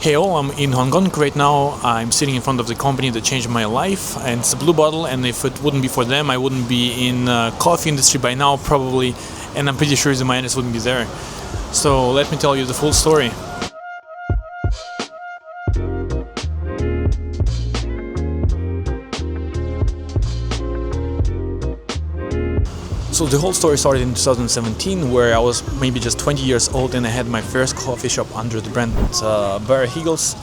Hey all, I'm in Hong Kong right now. I'm sitting in front of the company that changed my life, and it's a Blue Bottle, and if it wouldn't be for them, I wouldn't be in coffee industry by now probably, and I'm pretty sure the mayonnaise wouldn't be there. So let me tell you the full story. So the whole story started in 2017, where I was maybe just 20 years old and I had my first coffee shop under the brand Barra Higgles.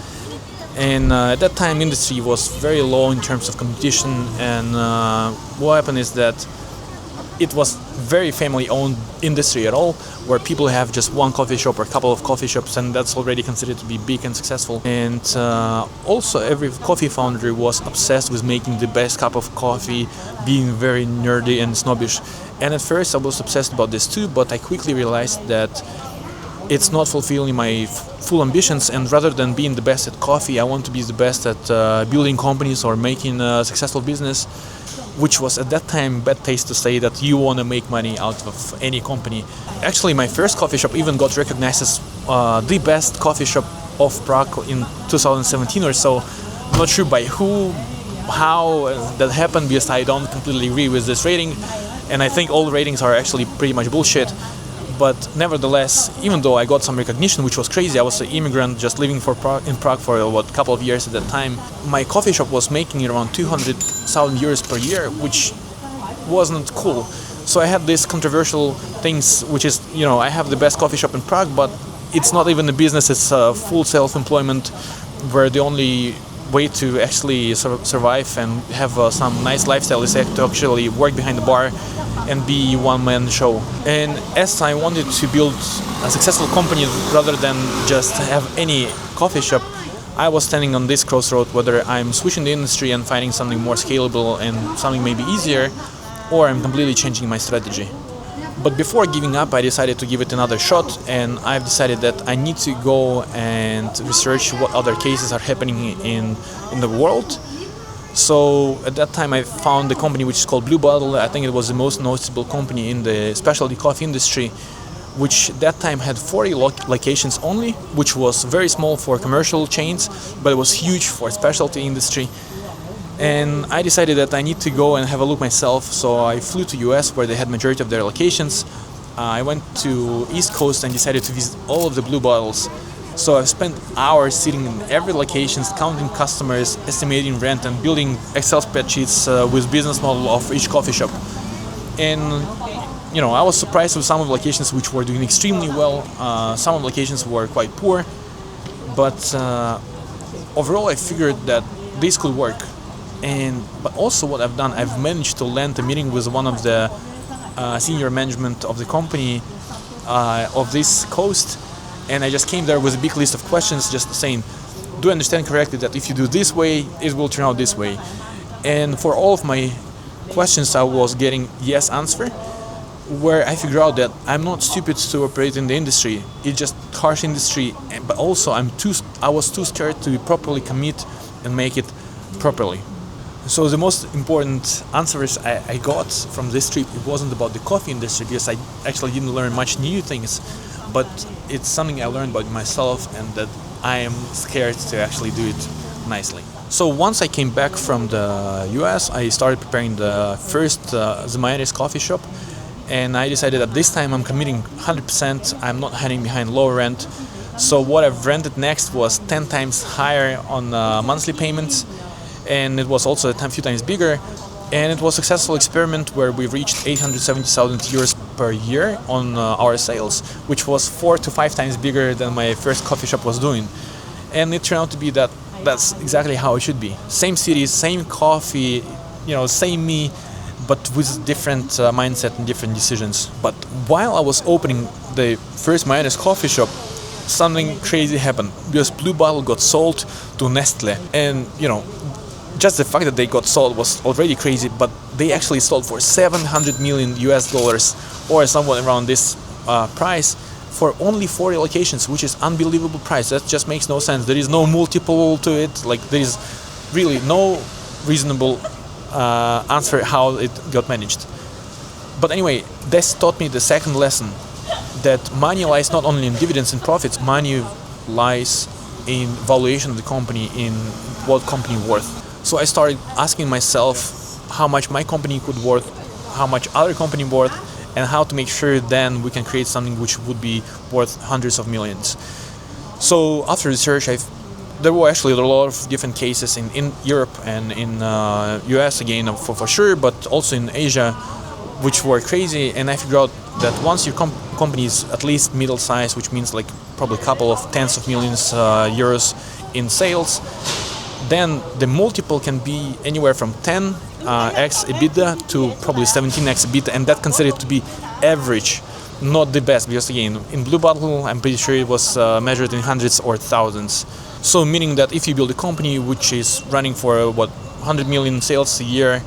And at that time, industry was very low in terms of competition, and what happened is that it was very family-owned industry at all, where people have just one coffee shop or a couple of coffee shops, and that's already considered to be big and successful. And also, every coffee founder was obsessed with making the best cup of coffee, being very nerdy and snobbish. And at first, I was obsessed about this too, but I quickly realized that it's not fulfilling my full ambitions, and rather than being the best at coffee, I want to be the best at building companies or making a successful business, which was at that time bad taste to say that you want to make money out of any company. Actually, my first coffee shop even got recognized as the best coffee shop of Prague in 2017 or so. I'm not sure by who, how that happened, because I don't completely agree with this rating, and I think all ratings are actually pretty much bullshit. But nevertheless, even though I got some recognition, which was crazy, I was an immigrant just living in Prague for a couple of years at that time. My coffee shop was making around 200,000 euros per year, which wasn't cool. So I had these controversial things, which is, I have the best coffee shop in Prague, but it's not even a business, it's full self-employment, where the only way to actually survive and have some nice lifestyle is to actually work behind the bar and be one-man show. And as I wanted to build a successful company rather than just have any coffee shop, I was standing on this crossroad, whether I'm switching the industry and finding something more scalable and something maybe easier, or I'm completely changing my strategy. But before giving up, I decided to give it another shot, and I've decided that I need to go and research what other cases are happening in the world. So at that time I found a company which is called Blue Bottle. I think it was the most noticeable company in the specialty coffee industry, which at that time had 40 locations only, which was very small for commercial chains, but it was huge for specialty industry. And I decided that I need to go and have a look myself, so I flew to US where they had majority of their locations. I went to East Coast and decided to visit all of the Blue Bottles. So I've spent hours sitting in every location, counting customers, estimating rent, and building Excel spreadsheets with business model of each coffee shop. And I was surprised with some of the locations which were doing extremely well. Some of the locations were quite poor, but overall I figured that this could work. But also what I've done, I've managed to land a meeting with one of the senior management of the company of this coast. And I just came there with a big list of questions, just saying, do I understand correctly that if you do this way, it will turn out this way? And for all of my questions, I was getting yes answer, where I figured out that I'm not stupid to operate in the industry. It's just harsh industry, but also I was too scared to properly commit and make it properly. So the most important answers I got from this trip, it wasn't about the coffee industry, because I actually didn't learn much new things, but it's something I learned about myself, and that I am scared to actually do it nicely. So once I came back from the US, I started preparing the first the mayonnaise coffee shop, and I decided that this time I'm committing 100%, I'm not hiding behind low rent. So what I've rented next was 10 times higher on monthly payments, and it was also a few times bigger, and it was a successful experiment where we reached 870,000 euros per year on our sales, which was 4 to 5 times bigger than my first coffee shop was doing. And it turned out to be that's exactly how it should be. Same city, same coffee, same me, but with different mindset and different decisions. But while I was opening the first mayonnaise coffee shop, something crazy happened, because Blue Bottle got sold to Nestle. And just the fact that they got sold was already crazy, but they actually sold for $700 million US, or somewhat around this price, for only 40 locations, which is unbelievable price. That just makes no sense. There is no multiple to it. There is really no reasonable answer how it got managed. But anyway, this taught me the second lesson, that money lies not only in dividends and profits, money lies in valuation of the company, in what company worth. So I started asking myself how much my company could worth, how much other company worth, and how to make sure then we can create something which would be worth hundreds of millions. So after research, there were actually a lot of different cases in Europe and in US again for sure, but also in Asia, which were crazy. And I figured out that once your company is at least middle size, which means like probably a couple of tens of millions euros in sales, then the multiple can be anywhere from 10x EBITDA to probably 17x EBITDA, and that considered to be average, not the best, because again, in Blue Bottle, I'm pretty sure it was measured in hundreds or thousands. So meaning that if you build a company which is running for 100 million sales a year,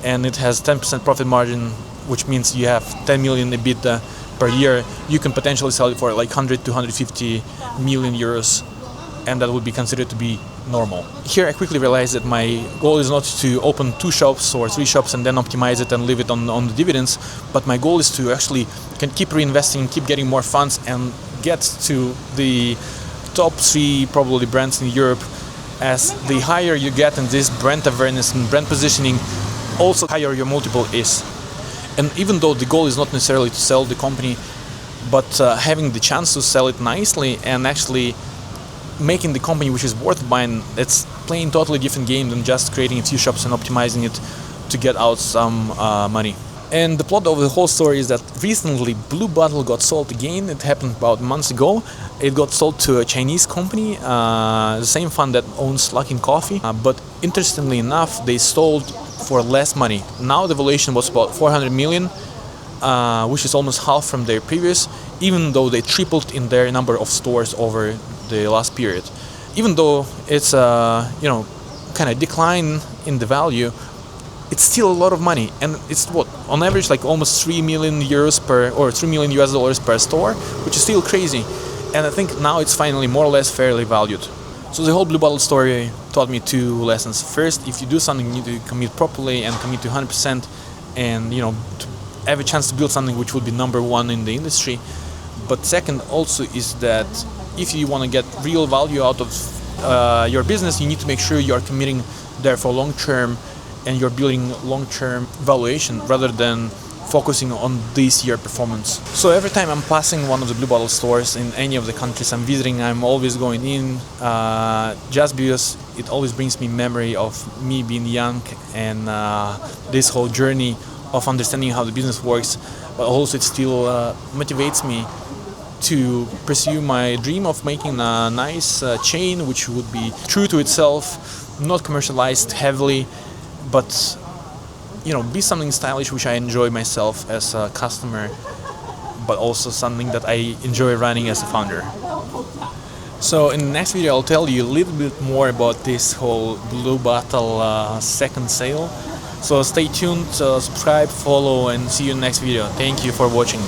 and it has 10% profit margin, which means you have 10 million EBITDA per year, you can potentially sell it for like 100 to 150 million euros, and that would be considered to be normal. Here I quickly realized that my goal is not to open 2 shops or 3 shops and then optimize it and leave it on the dividends, but my goal is to actually can keep reinvesting, keep getting more funds, and get to the top 3 probably brands in Europe. As the higher you get in this brand awareness and brand positioning, also higher your multiple is. And even though the goal is not necessarily to sell the company, but having the chance to sell it nicely and actually making the company which is worth buying, it's playing totally different game than just creating a few shops and optimizing it to get out some money. And the plot of the whole story is that recently Blue Bottle got sold again. It happened about months ago. It got sold to a Chinese company, the same fund that owns Luckin Coffee. But interestingly enough, they sold for less money. Now the valuation was about 400 million, which is almost half from their previous, even though they tripled in their number of stores over the last period. Even though it's kind of decline in the value, it's still a lot of money, and it's on average like almost 3 million euros per, or 3 million US dollars per store, which is still crazy. And I think now it's finally more or less fairly valued. So the whole Blue Bottle story taught me 2 lessons. First, if you do something, you need to commit properly and commit to 100%, and to have a chance to build something which would be number 1 in the industry. But second also is that if you want to get real value out of your business, you need to make sure you are committing there for long term, and you're building long-term valuation rather than focusing on this year performance. So every time I'm passing one of the Blue Bottle stores in any of the countries I'm visiting, I'm always going in just because it always brings me memory of me being young and this whole journey of understanding how the business works, but also it still motivates me to pursue my dream of making a nice chain which would be true to itself, not commercialized heavily, but be something stylish which I enjoy myself as a customer, but also something that I enjoy running as a founder. So in the next video I'll tell you a little bit more about this whole Blue Bottle second sale. So stay tuned, subscribe, follow, and see you in the next video. Thank you for watching.